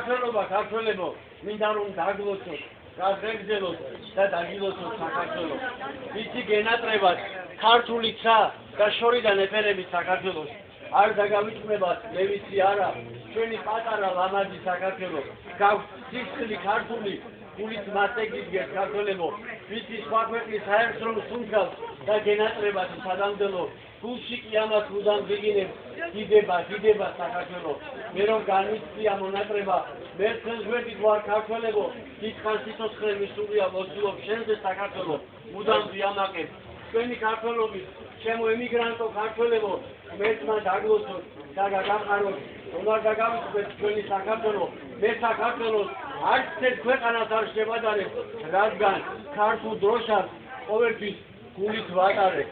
საქართველოა ქართველებო მინდა რომ დაგლოცოთ გაგრძელოთ და დაგილოცოთ საქართველოს ვიცი გენატრებად ქართულიცა და შორიდან ეფერები საქართველოს არ დაგავიწყდებათ მე ვიცი არა ჩვენი პატარა ლამაზი საქართველოს გაქვს სისხლი ქართული გულით მასეგიდგეთ ქართველებო ვიცი სხვა ქვეყნის საერთო სუნთქავს და გენატრებად სადამდელო გულში კი ამას უდან გიგინებს დიდება საქართველო მე რომ განვიცდია მონატრება მერცხენს გვერდით ვარ ქართველებო დიდხანს სიცოცხლე მისურვია მოცულობ შენზე საქართველო უდან ვიამაყებ ჩვენი ქართველობის ჩემო ემიგრანტო ქართველებო ღმერთმა დაგლოცოთ და გაგამყაროთ რომ არ დაგავიწყდეთ ჩვენი საქართველო მე საქართველოს არც ერთ ქვეყანას არ შევადარებ რადგან ქართულ დროშას ყოველთვის გულით ვატარებ